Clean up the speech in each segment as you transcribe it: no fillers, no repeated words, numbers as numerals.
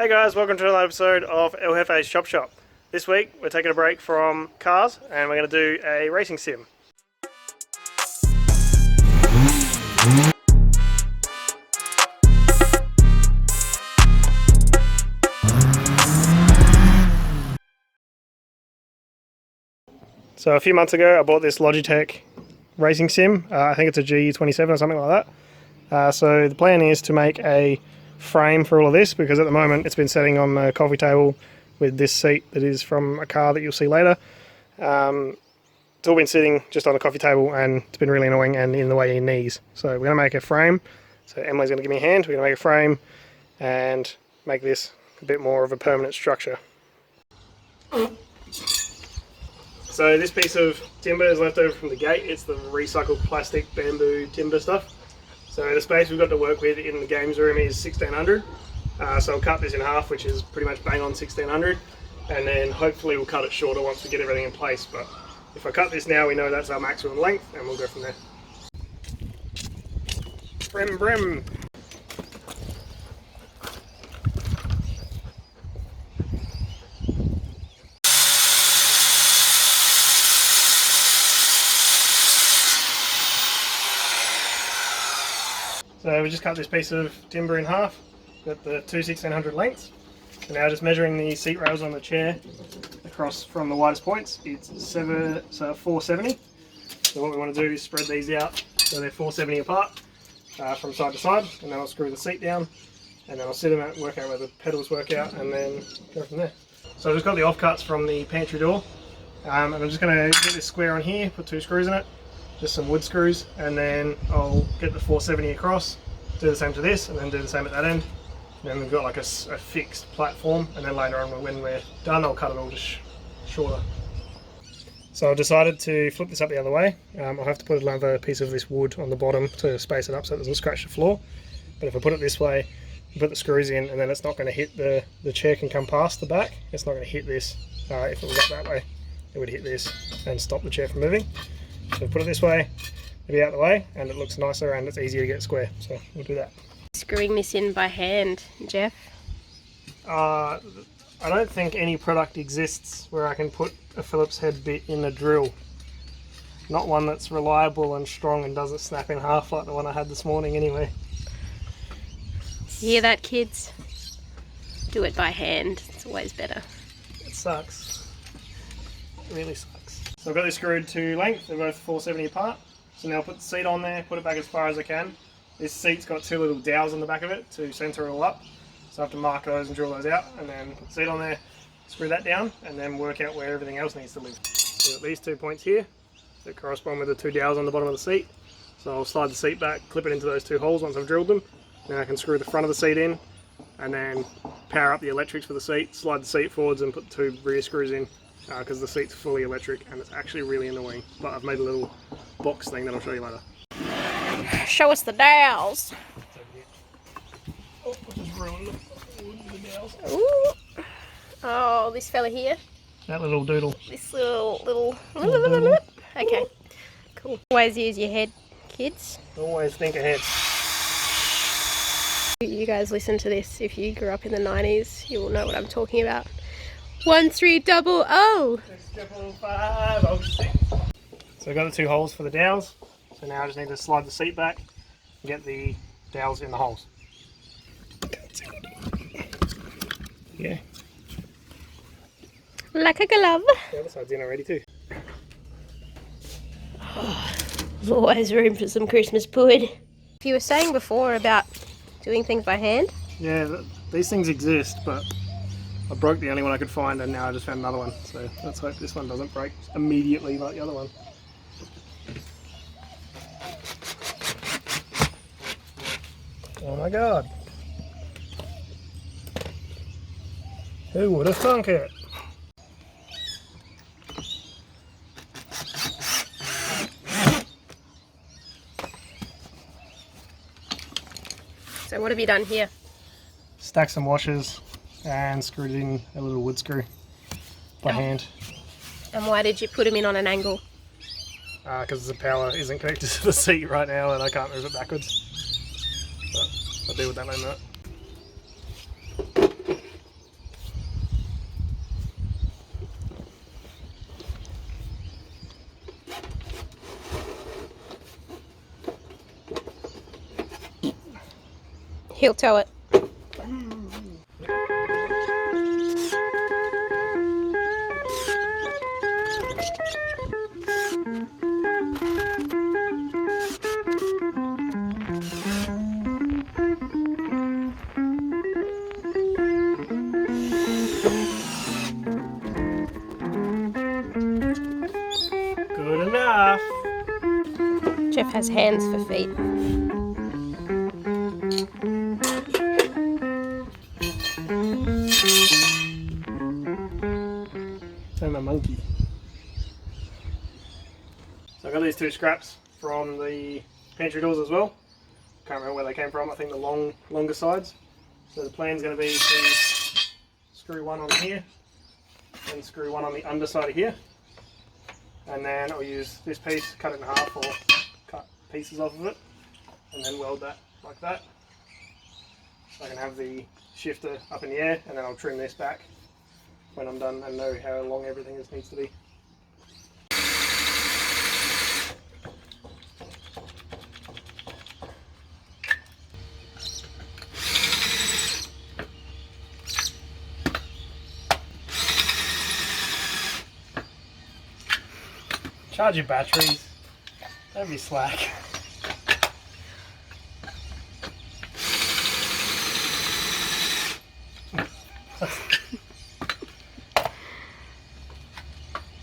Hey guys, welcome to another episode of El Jefe's Chop Shop. This week we're taking a break from cars and we're going to do a racing sim. So a few months ago I bought this Logitech racing sim. I think it's a G27 or something like that. So the plan is to make a frame for all of this, because at the moment it's been sitting on the coffee table with this seat that is from a car that you'll see later. It's all been sitting just on the coffee table and it's been really annoying and in the way of your knees. So we're going to make a frame. So Emily's going to give me a hand. We're going to make a frame and make this a bit more of a permanent structure. So this piece of timber is left over from the gate. It's the recycled plastic bamboo timber stuff. So the space we've got to work with in the games room is 1600. So I'll cut this in half, which is pretty much bang on 1600. And then hopefully we'll cut it shorter once we get everything in place. But if I cut this now, we know that's our maximum length and we'll go from there. Brim brim. So we just cut this piece of timber in half, got the two 1600 lengths. So now just measuring the seat rails on the chair across from the widest points, it's 470. So what we want to do is spread these out so they're 470 apart from side to side, and then I'll screw the seat down, and then I'll sit them out, work out where the pedals work out, and then go from there. So I've just got the offcuts from the pantry door, and I'm just going to get this square on here, put two screws in it. Just some wood screws, and then I'll get the 470 across, do the same to this, and then do the same at that end. And then we've got like a fixed platform, and then later on when we're done I'll cut it all just shorter. So I've decided to flip this up the other way. I'll have to put another piece of this wood on the bottom to space it up so it doesn't scratch the floor. But if I put it this way, you put the screws in, and then it's not going to hit the chair can come past the back. It's not going to hit this. If it was up that way, it would hit this and stop the chair from moving. So put it this way, it'll be out of the way, and it looks nicer and it's easier to get square. So we'll do that. Screwing this in by hand, Jeff? I don't think any product exists where I can put a Phillips head bit in a drill. Not one that's reliable and strong and doesn't snap in half like the one I had this morning anyway. You hear that, kids? Do it by hand, it's always better. It sucks. It really sucks. So I've got this screwed to length, they're both 470 apart. So now I'll put the seat on there, put it back as far as I can. This seat's got two little dowels on the back of it to centre it all up. So I have to mark those and drill those out, and then put the seat on there, screw that down, and then work out where everything else needs to live. So I've got these 2 points here that correspond with the two dowels on the bottom of the seat. So I'll slide the seat back, clip it into those two holes once I've drilled them. Then I can screw the front of the seat in, and then power up the electrics for the seat, slide the seat forwards and put two rear screws in. Because the seat's fully electric and it's actually really annoying. But I've made a little box thing that I'll show you later. Show us the dowels. Oh, I just ruined the dowels. Ooh. Oh, this fella here. That little doodle. This little. Okay, cool. Always use your head, kids. Always think ahead. You guys listen to this. If you grew up in the 90s, you will know what I'm talking about. 1300. 65506. So I've got the two holes for the dowels. So now I just need to slide the seat back and get the dowels in the holes. Yeah. Like a glove. The other side's in already too. There's always room for some Christmas pud. You were saying before about doing things by hand? Yeah, these things exist, but I broke the only one I could find, and now I just found another one. So let's hope this one doesn't break immediately like the other one. Oh my god. Who would have thunk it? So what have you done here? Stack some washers and screwed in a little wood screw by hand. And why did you put them in on an angle? Because the power isn't connected to the seat right now and I can't move it backwards. But I'll deal with that in a minute. He'll tow it. Good enough. Jeff has hands for feet. I'm a monkey. So I got these two scraps from the pantry doors as well. Can't remember where they came from. I think the longer sides. So the plan's going to be to screw one on here and screw one on the underside of here. And then I'll use this piece, cut it in half or cut pieces off of it, and then weld that like that. So I can have the shifter up in the air, and then I'll trim this back when I'm done and know how long everything needs to be. Charge your batteries. Don't be slack.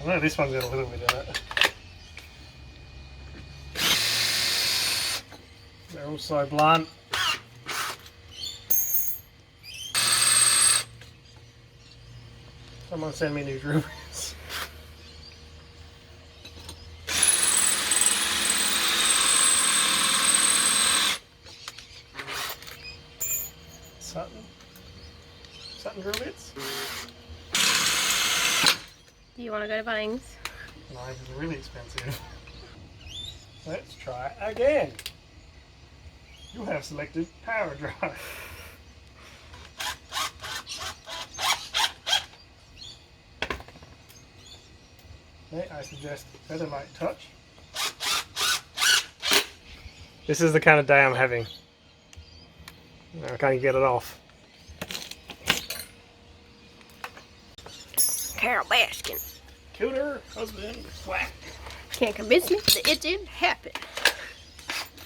I know this one's got a little bit in it. They're all so blunt. Someone send me new drill bits. Sutton drill bits? Do you want to go to Bunnings? No, it's really expensive. Let's try again. You have selected power drive. May I suggest better light touch? This is the kind of day I'm having. I can't get it off. Carol Baskin. Killed her husband. Whack. Can't convince me that it didn't happen.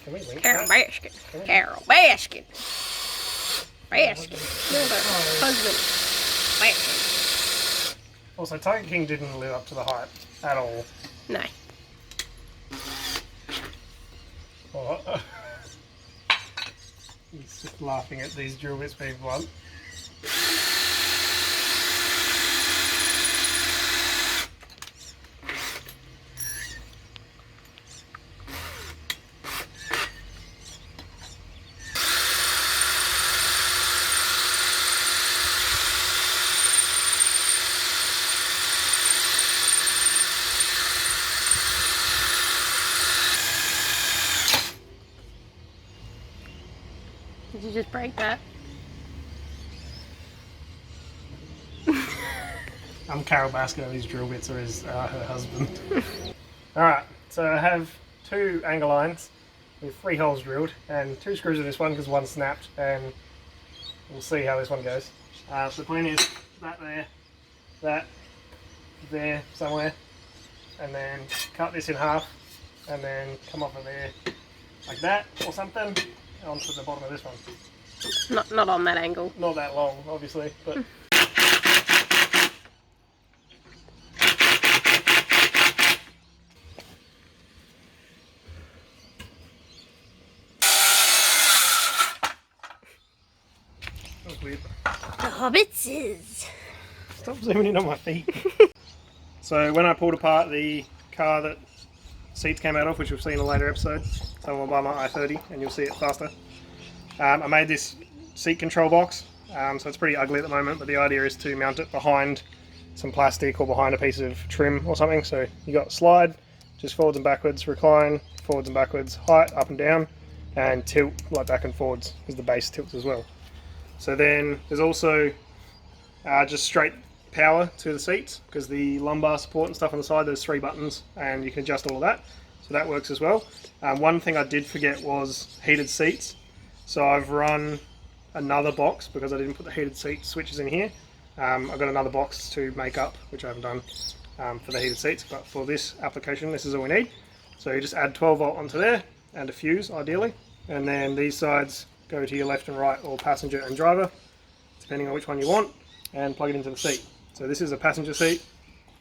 Can we link Carol that? Baskin. Carol Baskin. Baskin. No, her husband. Baskin. Also, Tiger King didn't live up to the hype at all. No. Oh. He's just laughing at these drill bits being blunt. Did you just break that? I'm Carol Baskin and these drill bits are her husband. Alright, so I have two angle lines with 3 holes drilled and 2 screws in this one because one snapped, and we'll see how this one goes. So the plan is that there somewhere, and then cut this in half and then come off of there like that or something onto the bottom of this one. Not on that angle. Not that long, obviously, but that was weird. The Hobbitses. Stop zooming in on my feet. So when I pulled apart the car that seats came out of, which we'll see in a later episode, so I'll buy my i30 and you'll see it faster. I made this seat control box, so it's pretty ugly at the moment, but the idea is to mount it behind some plastic or behind a piece of trim or something. So you got slide, just forwards and backwards, recline, forwards and backwards, height, up and down, and tilt like back and forwards because the base tilts as well. So then there's also just straight power to the seats because the lumbar support and stuff on the side, there's 3 buttons and you can adjust all of that. So that works as well. One thing I did forget was heated seats. So I've run another box because I didn't put the heated seat switches in here. I've got another box to make up, which I haven't done for the heated seats, but for this application, this is all we need. So you just add 12 volt onto there and a fuse ideally, and then these sides go to your left and right, or passenger and driver, depending on which one you want, and plug it into the seat. So this is a passenger seat,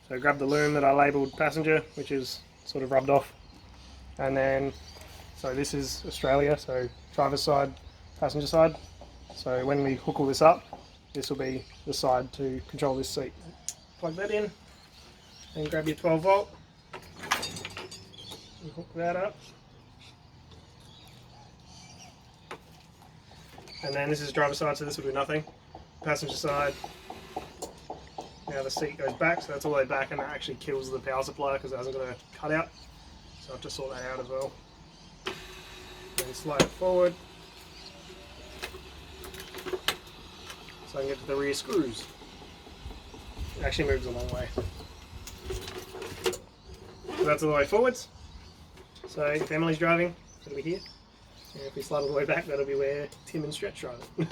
so grab the loom that I labelled passenger, which is sort of rubbed off, and then, so this is Australia, so driver's side, passenger side. So when we hook all this up, this will be the side to control this seat. Plug that in, and grab your 12 volt, and hook that up. And then this is driver's side, so this will do nothing. Passenger side, now the seat goes back, so that's all the way back, and that actually kills the power supply because it hasn't got a cutout. So I have to sort that out as well. Then slide it forward, so I can get to the rear screws. It actually moves a long way. So that's all the way forwards. So if Emily's driving, it'll be here. And if we slide all the way back, that'll be where Tim and Stretch drive it.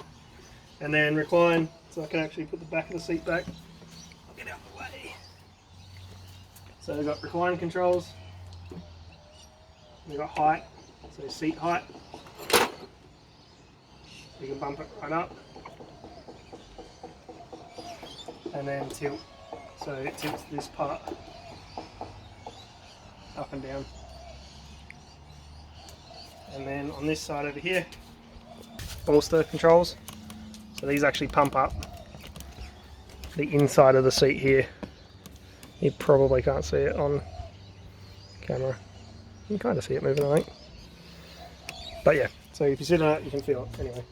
And then recline, so I can actually put the back of the seat back. I'll get out of the way. So we've got recline controls. We've got height, so seat height. You can bump it right up. And then tilt, so it tilts this part up and down. And then on this side over here, bolster controls. So these actually pump up the inside of the seat here. You probably can't see it on camera. You can kind of see it moving, I think. But yeah, so if you sit on it, you can feel it anyway.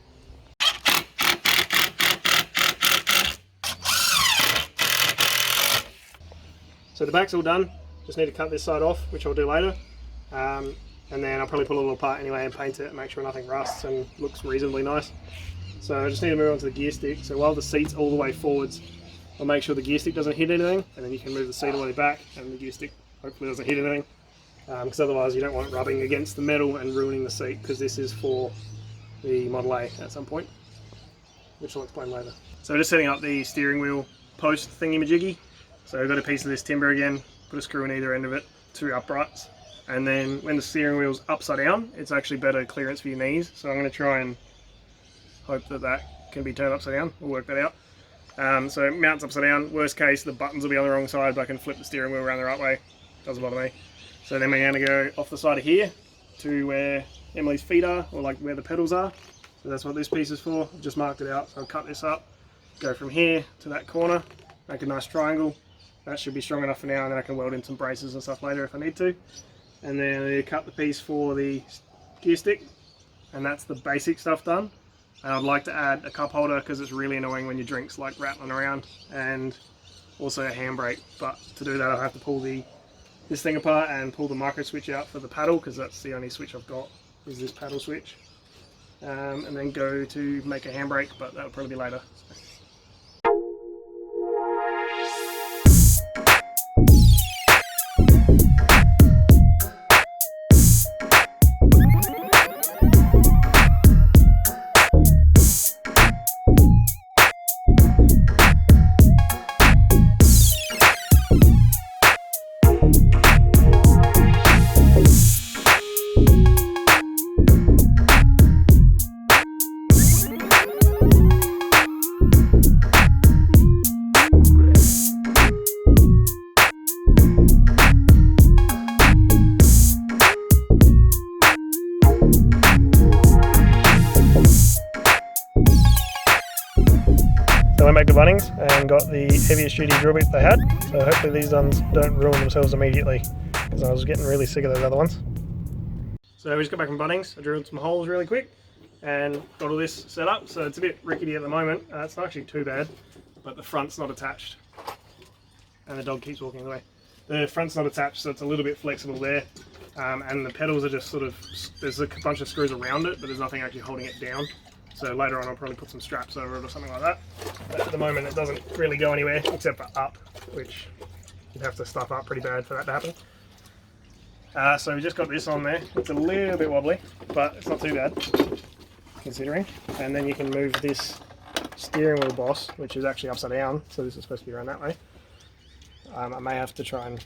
So the back's all done. Just need to cut this side off, which I'll do later. And then I'll probably pull a little apart anyway and paint it and make sure nothing rusts and looks reasonably nice. So I just need to move on to the gear stick. So while the seat's all the way forwards, I'll make sure the gear stick doesn't hit anything, and then you can move the seat all the way back and the gear stick hopefully doesn't hit anything. Because otherwise you don't want it rubbing against the metal and ruining the seat, because this is for the Model A at some point, which I'll explain later. So just setting up the steering wheel post thingy-majiggy. So I've got a piece of this timber again, put a screw in either end of it, 2 uprights. And then when the steering wheel's upside down, it's actually better clearance for your knees. So I'm going to try and hope that that can be turned upside down. We'll work that out. So it mounts upside down. Worst case, the buttons will be on the wrong side, but I can flip the steering wheel around the right way. Doesn't bother me. So then we're going to go off the side of here to where Emily's feet are, or like where the pedals are. So that's what this piece is for. I've just marked it out. So I'll cut this up, go from here to that corner, make a nice triangle. That should be strong enough for now, and then I can weld in some braces and stuff later if I need to. And then I cut the piece for the gear stick, and that's the basic stuff done. And I'd like to add a cup holder because it's really annoying when your drink's like rattling around, and also a handbrake. But to do that, I'll have to pull this thing apart and pull the micro switch out for the paddle, because that's the only switch I've got is this paddle switch. And then go to make a handbrake, but that'll probably be later. So I went back to Bunnings and got the heaviest duty drill bit they had. So hopefully these ones don't ruin themselves immediately, because I was getting really sick of those other ones. So we just got back from Bunnings. I drilled some holes really quick and got all this set up. So it's a bit rickety at the moment. It's not actually too bad, but the front's not attached. And the dog keeps walking away. The front's not attached, so it's a little bit flexible there. And the pedals are just sort of, there's a bunch of screws around it, but there's nothing actually holding it down. So later on I'll probably put some straps over it or something like that. But at the moment it doesn't really go anywhere except for up, which you'd have to stuff up pretty bad for that to happen. So we just got this on there. It's a little bit wobbly, but it's not too bad. considering. And then you can move this steering wheel boss, which is actually upside down, so this is supposed to be around that way. I may have to try and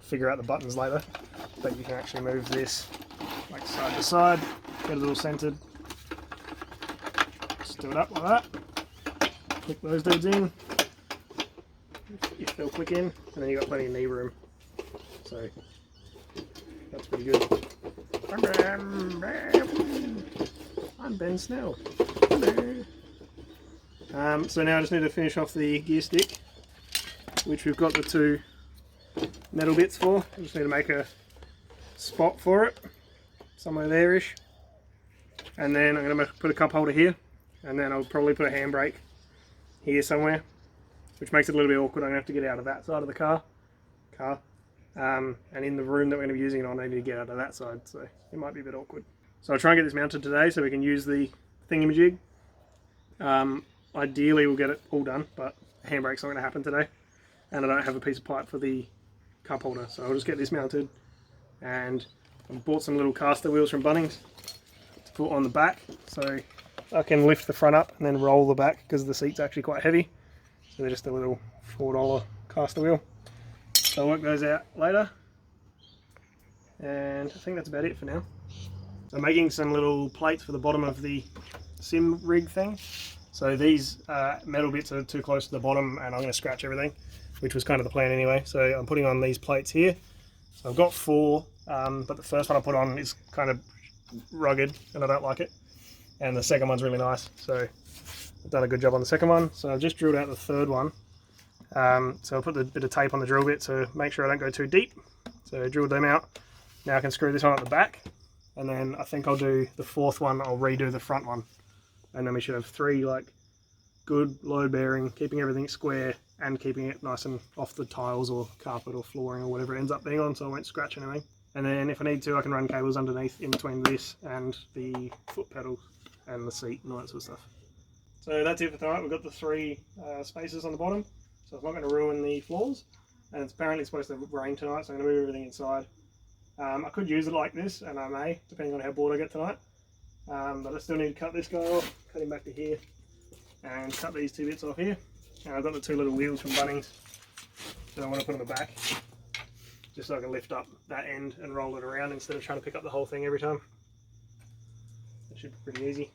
figure out the buttons later, but you can actually move this like side to side, get it all centered. Just do it up like that. Click those dudes in, if they'll click in, and then you've got plenty of knee room. So that's pretty good. I'm Ben Snell. Hello. So now I just need to finish off the gear stick, which we've got the two metal bits for. I just need to make a spot for it, somewhere there-ish. And then I'm going to put a cup holder here, and then I'll probably put a handbrake here somewhere, which makes it a little bit awkward. I'm going to have to get out of that side of the car. And in the room that we're going to be using it on, I need to get out of that side, so it might be a bit awkward. So I'll try and get this mounted today so we can use the thingamajig. Ideally we'll get it all done, but handbrake's not going to happen today, and I don't have a piece of pipe for the cup holder, so I'll just get this mounted. And I've bought some little caster wheels from Bunnings to put on the back, so I can lift the front up and then roll the back because the seat's actually quite heavy. So they're just a little $4 caster wheel. So I'll work those out later, and I think that's about it for now. So I'm making some little plates for the bottom of the sim rig thing. So these metal bits are too close to the bottom and I'm going to scratch everything, which was kind of the plan anyway. So I'm putting on these plates here. So I've got 4, but the first one I put on is kind of rugged and I don't like it. And the second one's really nice. So I've done a good job on the second one. So I've just drilled out the third one. So I'll put a bit of tape on the drill bit to make sure I don't go too deep. So I drilled them out. Now I can screw this on at the back, and then I think I'll do the fourth one, I'll redo the front one. And then we should have 3 like good load bearing, keeping everything square and keeping it nice and off the tiles or carpet or flooring or whatever it ends up being on, so I won't scratch anything. And then if I need to, I can run cables underneath in between this and the foot pedals and the seat and all that sort of stuff. So that's it for tonight. We've got the 3 spaces on the bottom. So it's not going to ruin the floors, and it's apparently supposed to rain tonight, so I'm going to move everything inside. I could use it like this, and I may, depending on how bored I get tonight. But I still need to cut this guy off, cut him back to here, and cut these 2 bits off here. And I've got the 2 little wheels from Bunnings that I want to put on the back, just so I can lift up that end and roll it around instead of trying to pick up the whole thing every time. That should be pretty easy.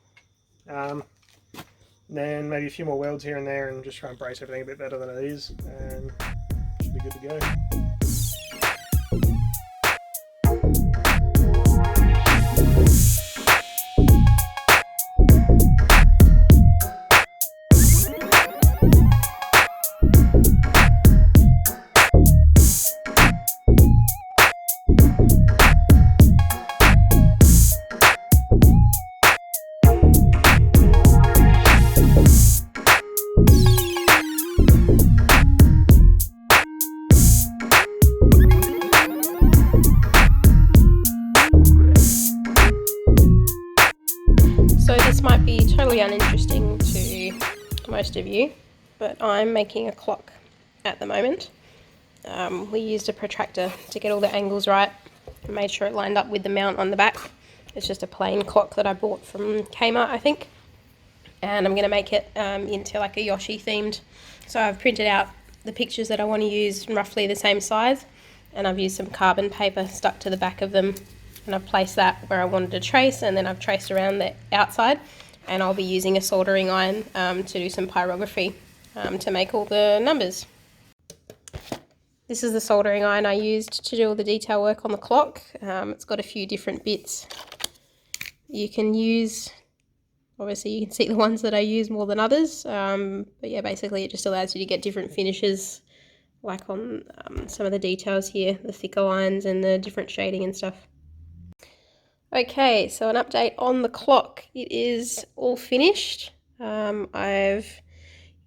Then maybe a few more welds here and there and just try and brace everything a bit better than it is, and should be good to go. This might be totally uninteresting to most of you, but I'm making a clock at the moment. We used a protractor to get all the angles right and made sure it lined up with the mount on the back. It's just a plain clock that I bought from Kmart, I think, and I'm going to make it into like a Yoshi themed. So I've printed out the pictures that I want to use roughly the same size, and I've used some carbon paper stuck to the back of them, and I've placed that where I wanted to trace, and then I've traced around the outside, and I'll be using a soldering iron to do some pyrography to make all the numbers. This is the soldering iron I used to do all the detail work on the clock. It's got a few different bits you can use. Obviously you can see the ones that I use more than others, but yeah, basically it just allows you to get different finishes, like on some of the details here, the thicker lines and the different shading and stuff. Okay, so an update on the clock. It is all finished. I've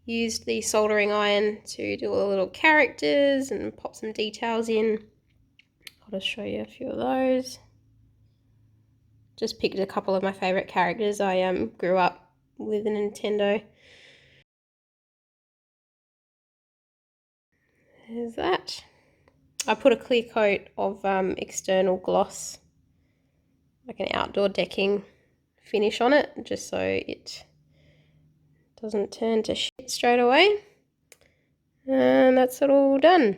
used the soldering iron to do all the little characters and pop some details in. I'll just show you a few of those. Just picked a couple of my favourite characters. I grew up with a Nintendo. There's that. I put a clear coat of external gloss, like an outdoor decking finish on it, just so it doesn't turn to shit straight away. And that's it all done.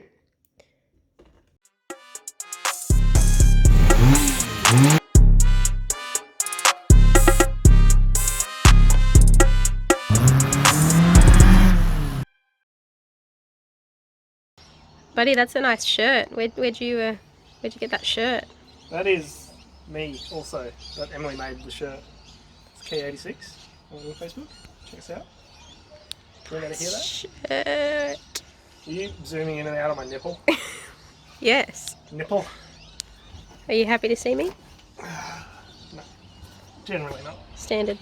Buddy, that's a nice shirt. Where'd you get that shirt? That is me also, but Emily made the shirt. It's K86 on Facebook. Check us out. You want to hear that? Shirt. Are you zooming in and out on my nipple? Yes. Nipple? Are you happy to see me? No, generally not. Standard.